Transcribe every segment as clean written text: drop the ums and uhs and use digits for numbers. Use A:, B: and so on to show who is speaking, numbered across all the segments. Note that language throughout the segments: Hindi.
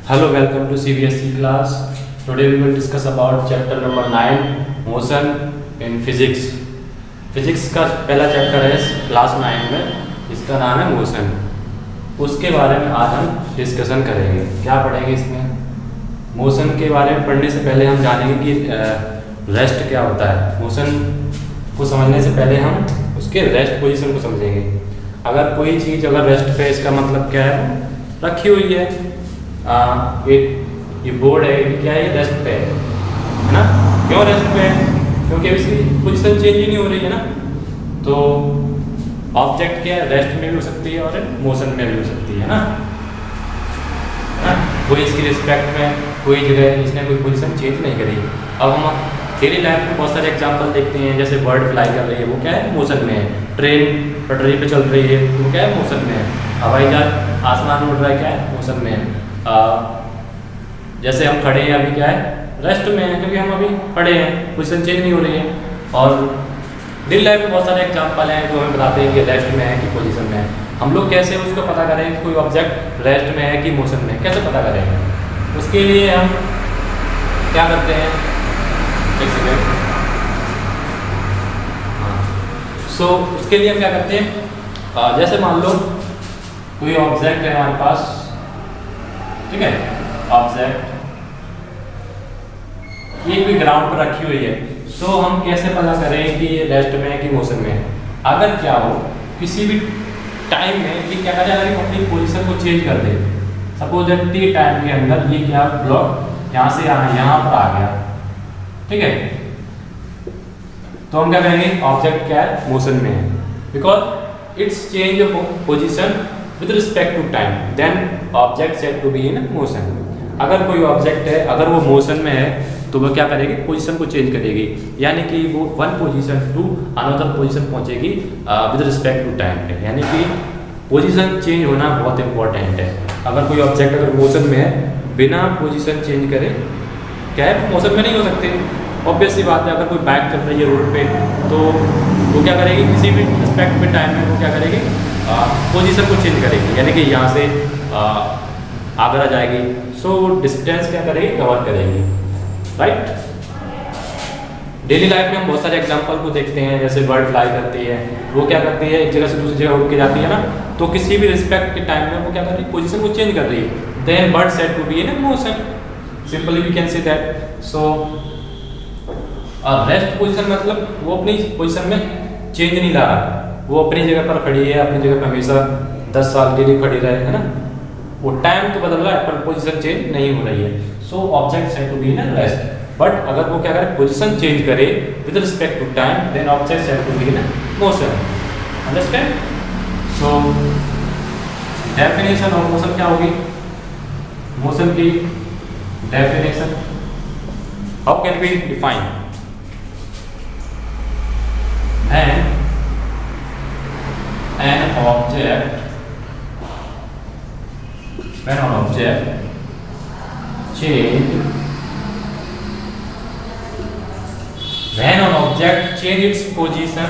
A: Hello, welcome to CBSE class. Today we will discuss about chapter number 9, motion in physics. Physics का पहला चैप्टर है क्लास 9 में, इसका नाम है मोशन। उसके बारे में आज हम डिस्कशन करेंगे। क्या पढ़ेंगे इसमें? मोशन के बारे में पढ़ने से पहले हम जानेंगे कि रेस्ट क्या होता है। मोशन को समझने से पहले हम उसके रेस्ट पोजीशन को समझेंगे। अगर कोई चीज़ अगर रेस्ट पे, इसका मतलब क्या है? रखी हुई है। ये बोर्ड है, ये क्या है? रेस्ट पे है ना। क्यों रेस्ट पे है? क्योंकि इसकी पोजीशन चेंज ही नहीं हो रही है ना। तो ऑब्जेक्ट क्या है? रेस्ट में भी हो सकती है और मोशन में भी हो सकती है ना। कोई इसकी रिस्पेक्ट में कोई जगह इसने कोई पोजीशन चेंज नहीं करी। अब हम डेली लाइफ में बहुत सारे एग्जांपल देखते हैं, जैसे बर्ड फ्लाई कर रही है, वो क्या है? मोशन में है। ट्रेन पटरी पे चल रही है, वो क्या है? मोशन में है। हवाई जहाज आसमान में उड़ रहा है, क्या है? मोशन में है। जैसे हम खड़े हैं अभी, क्या है? रेस्ट में है, क्योंकि हम अभी खड़े हैं, पोजीशन चेंज नहीं हो रही है। और डेली लाइफ में बहुत सारे एग्जांपल हैं जो हमें बताते हैं कि रेस्ट में है कि पोजीशन में है। हम लोग कैसे उसको पता करें कि कोई ऑब्जेक्ट रेस्ट में है कि मोशन में है? कैसे पता करेंगे? उसके लिए हम क्या करते हैं? एक सेकेंड। सो उसके लिए हम क्या करते हैं? जैसे मान लो कोई ऑब्जेक्ट है हमारे पास, ठीक है? ऑब्जेक्ट ये कोई ग्राउंड पर रखी हुई है। सो हम कैसे पता करें कि ये रेस्ट में है कि मोशन में है? अगर क्या हो किसी भी टाइम में ये क्या करे, अगर अपनी पोजीशन को चेंज कर दे, सपोज दैट टी टाइम के अंदर ये क्या ब्लॉक यहाँ से यहाँ पर आ गया, ठीक है? तो हम क्या कहेंगे? ऑब्जेक्ट क्या है? मोशन में है, because its change position with respect to time, then object said to be in motion. अगर कोई ऑब्जेक्ट है, अगर वो मोशन में है, तो वो क्या करेगी? पोजीशन को चेंज करेगी, यानी कि वो one position to another position पहुंचेगी विद रिस्पेक्ट टू टाइम पे। यानी कि पोजीशन चेंज होना बहुत इंपॉर्टेंट है। अगर कोई ऑब्जेक्ट अगर मोशन में है, बिना पोजीशन चेंज करे क्या है? मोशन में नहीं हो सकते। ऑब्वियस सी बात है, अगर कोई बाइक चल रही है रोड पे, तो वो क्या करेगी? किसी भी रिस्पेक्ट पे टाइम में वो क्या करेगी? पोजीशन को चेंज करेगी, यानी कि यहाँ से आगरा जाएगी। सो डिस्टेंस क्या करेगी? कवर करेगी, राइट? डेली लाइफ में हम बहुत सारे एग्जांपल को देखते हैं, जैसे बर्ड फ्लाई करती है, वो क्या करती है? एक जगह से दूसरी जगह उड़ के जाती है ना। तो किसी भी रिस्पेक्ट के टाइम में वो क्या कर रही है? पोजीशन को चेंज कर रही है। Then bird said to be in motion, simply we can say that. So rest position मतलब वो अपनी पोजीशन में चेंज नहीं ला रहा, वो अपनी जगह पर खड़ी है, अपनी जगह पर हमेशा 10 साल के लिए खड़ी रहे, है ना। वो टाइम तो बदल रहा है पर पोजीशन चेंज नहीं हो रही है। So object said to be in rest. But अगर वो क्या करे? पोजीशन चेंज करे with respect to time, then object said to be in motion. Understand? So definition of motion क्या होगी? मोशन की definition how can be define? An object, when an object change its position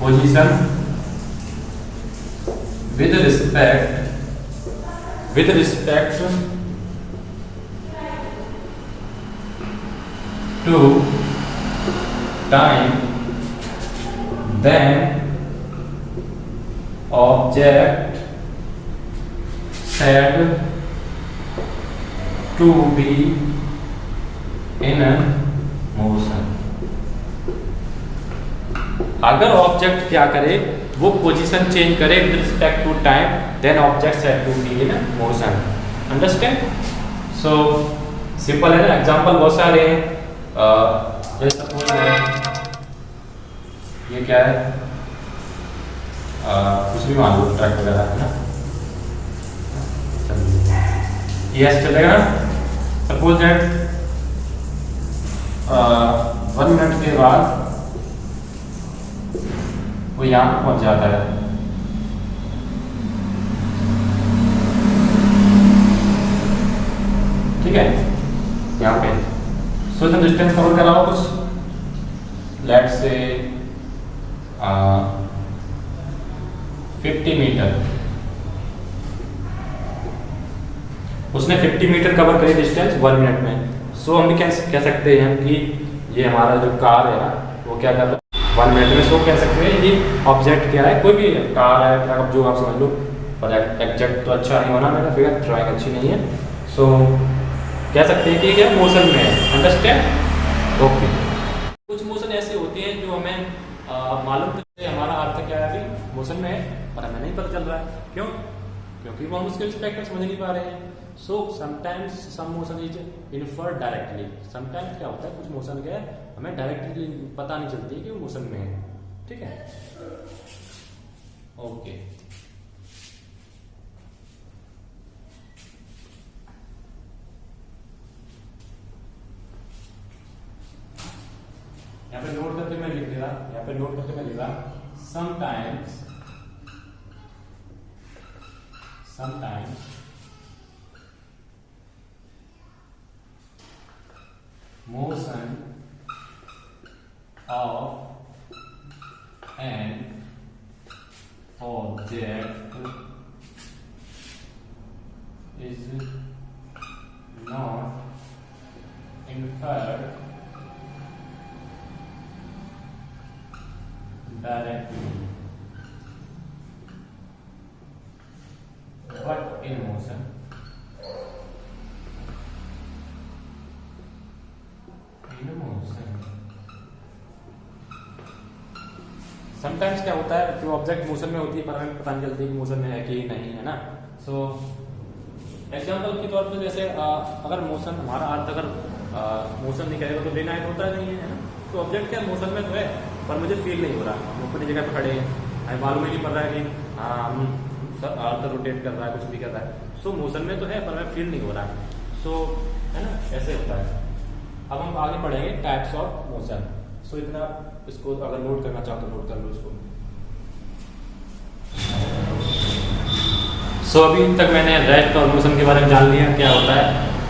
A: with respect to time, then object said to be in motion। अगर ऑब्जेक्ट क्या करे? वो पोजीशन चेंज करे with respect to time, then object said to be in motion. Understand? So simple है ना। एग्जांपल बहुत सारे हैं। जैसे सपोज ये क्या है? कुछ भी मान लो, ट्रक वगैरह है ना। ये ऐसे चलेगा ना। सपोज दैट 1 मिनट के बाद वो यहाँ पर पहुँच जाता है, ठीक है? यहाँ पे सोशल डिस्टेंस कवर कर रहा हूँ कुछ, लेट्स से 50 मीटर, उसने 50 मीटर कवर करी डिस्टेंस 1 मिनट में। सो हम भी कह सकते हैं कि ये हमारा जो कार है ना वो क्या कर रहा है 1 मिनट में। सो कह सकते हैं ये ऑब्जेक्ट क्या है, कोई भी कार है ट्रक, जो आप समझ लो, पर एग्जैक्ट तो अच्छा नहीं होना, मेरा फिगर ड्राइंग अच्छी नहीं है। सो कह सकते हैं कि क्या मोशन में है, अंडरस्टैंड। ओके, कुछ मोशन ऐसे होते हैं जो हमें मालूम है हमारा अर्थ क्या है, अभी मोशन में है पर हमें नहीं पता चल रहा है। क्यों? क्योंकि वो हम उसके रिस्पेक्ट में समझ नहीं पा रहे हैं। So sometimes some motion is inferred directly. Sometimes क्या होता है, कुछ मोशन क्या है हमें डायरेक्टली पता नहीं चलती कि वो मोशन में है। ठीक है, ओके। यहाँ पे नोट करके मैं लिख रहा, यहाँ पे नोट करके मैं लिख रहा sometimes motion of an object is not inferred directly but in motion sometimes क्या होता है, जो ऑब्जेक्ट मोशन में होती है पर हमें पता नहीं चलती कि मोशन में है कि नहीं है ना। सो एग्जांपल के तौर पे जैसे अगर मोशन हमारा अर्थ अगर मोशन नहीं करेगा तो डे नाइट होता नहीं है ना। तो ऑब्जेक्ट क्या मोशन में तो है पर मुझे फील नहीं हो रहा, हम अपनी जगह पे खड़े हैं, हमें मालूम ही नहीं पड़ रहा है कि हम अर्थ रोटेट कर रहा है, कुछ भी कर रहा है। सो मोशन में तो है पर हमें फील नहीं हो रहा है। सो है ना, ऐसे होता है। अब हम आगे पढ़ेंगे टाइप्स ऑफ मोशन। सो इतना इसको अगर नोट करना चाहो तो नोट कर लो इसको। सो अभी तक मैंने रेस्ट और मोशन के बारे में जान लिया क्या होता है,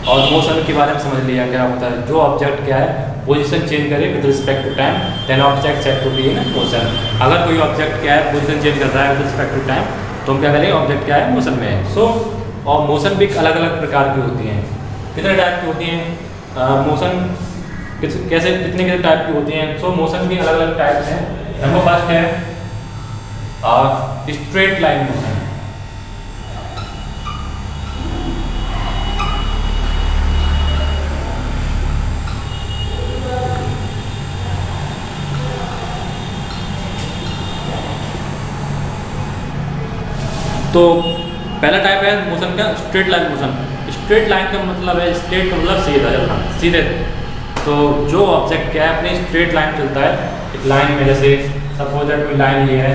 A: और मोशन के बारे में समझ लिया क्या होता है। जो ऑब्जेक्ट क्या है पोजीशन चेंज करे with respect to time, then object said to be in motion. अगर कोई ऑब्जेक्ट क्या है पोजीशन चेंज कर रहा है विद रिस्पेक्ट टू टाइम तो हम क्या करेंगे, ऑब्जेक्ट क्या है मोशन में है। सो और मोशन भी अलग अलग प्रकार की होती हैं। कितने टाइप की होती हैं मोशन, कैसे कितने टाइप की होती हैं। सो मोशन भी अलग अलग टाइप्स हैं। नंबर फर्स्ट है स्ट्रेट लाइन मोशन। तो पहला टाइप है मोशन का straight line motion. Straight line का मतलब है, स्ट्रेट का मतलब सीधा चलना, सीधे। तो जो ऑब्जेक्ट क्या है अपनी स्ट्रेट लाइन चलता है, एक लाइन में, जैसे सपोज दैट कोई लाइन ये है,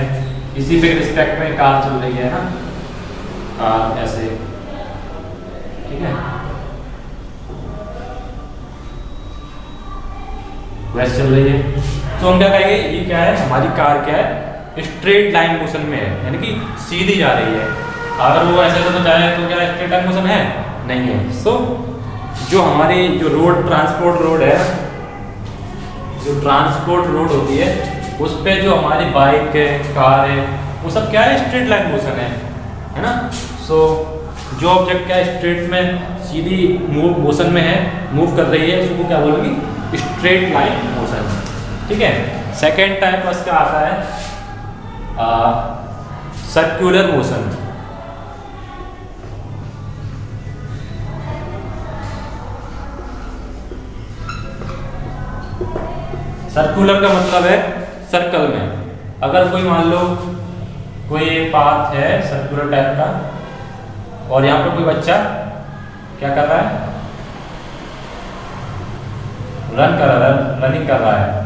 A: इसी पे रिस्पेक्ट में कार चल रही है ना, ऐसे, ठीक है, वैसे चल रही है। तो हम क्या कहेंगे, ये क्या है, हमारी कार क्या है, स्ट्रेट लाइन मोशन में है, यानी कि सीधी जा रही है। अगर वो ऐसे तो जाए तो क्या स्ट्रेट लाइन मोशन है? नहीं है। सो जो हमारी जो रोड, ट्रांसपोर्ट रोड है, जो ट्रांसपोर्ट रोड होती है उस पे जो हमारी बाइक है, कार है, वो सब क्या है, स्ट्रेट लाइन मोशन है ना। सो जो ऑब्जेक्ट क्या है स्ट्रेट में सीधी मोशन में है, मूव कर रही है, उसको क्या बोलेंगे, स्ट्रेट लाइन मोशन। ठीक है। सेकेंड टाइप उसका आता है सर्कुलर मोशन। सर्कुलर का मतलब है सर्कल में। अगर कोई मान लो कोई पाथ है सर्कुलर टाइप का, और यहाँ पर कोई बच्चा क्या कर रहा है, रन कर रहा है, रनिंग कर रहा है।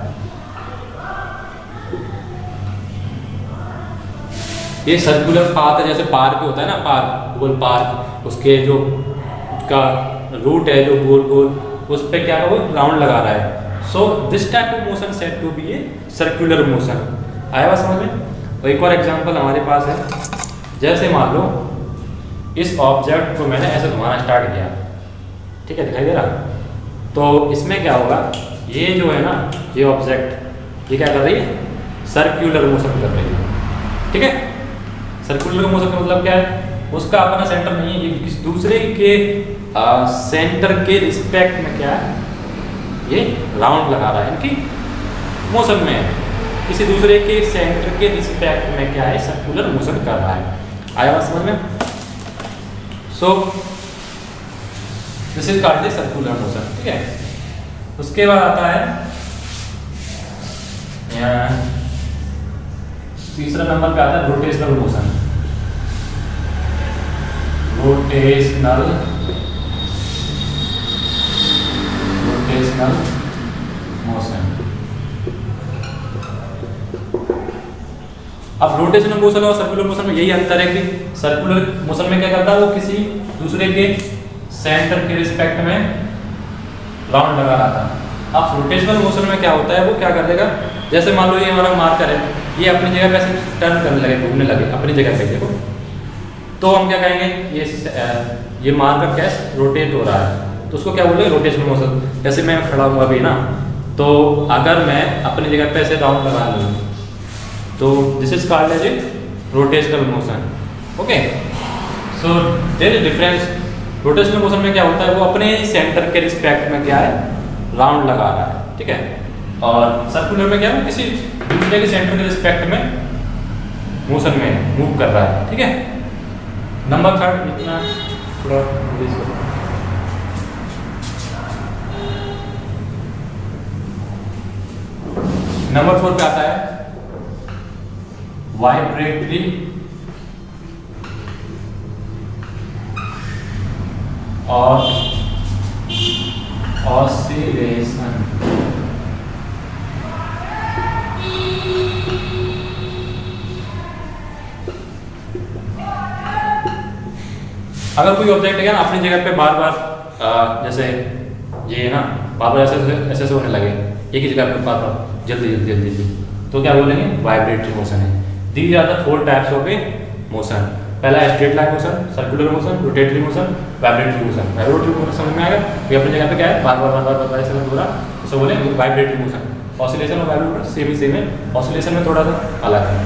A: ये सर्कुलर पाथ है, जैसे पार्क होता है ना, पार्क, गोल पार्क, उसके जो का रूट है जो गोल गोल, उस पे क्या वो राउंड लगा रहा है। So this type of motion said to be a circular motion. आया बात समझ में? और एक और एग्जांपल हमारे पास है, जैसे मान लो इस ऑब्जेक्ट को मैंने ऐसे घुमाना स्टार्ट किया, ठीक है, दिखाई दे रहा, तो इसमें क्या होगा, ये जो है ना, ये ऑब्जेक्ट ये क्या कर रही है, सर्कुलर मोशन कर रही है। ठीक है, सर्कुलर मोशन का मतलब क्या है, उसका अपना सेंटर नहीं है, ये किसी दूसरे के सेंटर के रिस्पेक्ट में क्या है, ये राउंड लगा रहा है, इनकी मोशन में है, किसी दूसरे के सेंटर के रिस्पेक्ट में क्या है, सर्कुलर मोशन कर रहा है। आया बात समझ में? So this is called the circular motion. ठीक है, उसके बाद आता है तीसरा नंबर पे आता है रोटेशनल मोशन। Rotational motion. अब रोटेशनल मोशन और सर्कुलर मोशन में यही अंतर है कि सर्कुलर मोशन में क्या करता है, वो किसी दूसरे के सेंटर के रिस्पेक्ट में राउंड लगा रहा था। अब रोटेशनल मोशन में क्या होता है, वो क्या कर देगा, जैसे मान लो ये हमारा मार्कर है, ये अपनी जगह पे ऐसे टर्न करने लगे, घूमने लगे अपनी जगह पे, देखो तो हम क्या कहेंगे, ये मार्कर कैसे रोटेट हो रहा है, तो उसको क्या बोलेंगे, रोटेशनल मोशन। जैसे मैं खड़ा हुआ अभी ना, तो अगर मैं अपनी जगह पे ऐसे राउंड लगा लूँ तो this is called as a rotational motion. Okay, so there is difference. Rotational motion में क्या होता है, वो अपने सेंटर के रिस्पेक्ट में क्या है, राउंड लगा रहा है। ठीक है, और सर्कुलर में क्या है, किसी दूसरे के सेंटर के रिस्पेक्ट में मोशन में मूव कर रहा है। ठीक है, नंबर 3 लिखना थोड़ा नंबर 4 पे आता है वाइब्रेटरी और ऑसिलेशन। अगर कोई ऑब्जेक्ट है ना अपनी जगह पे बार बार जैसे ये है ना, बार बार ऐसे होने लगे एक ही जगह पे, बार बार जल्दी, तो क्या बोलेंगे, वाइब्रेटरी मोशन है। These are the 4 types of a motion. पहला है straight line motion, circular motion, rotatory motion, vibratory motion. Vibratory motion समझ में आएगा, ये अपनी जगह पे क्या है, बार बार ऐसे हो रहा, उसको बोलेंगे वाइब्रेटरी मोशन। ऑसिलेशन और वाइब्रेटर सेम ही सेम है, ऑसिलेशन में थोड़ा सा अलग है।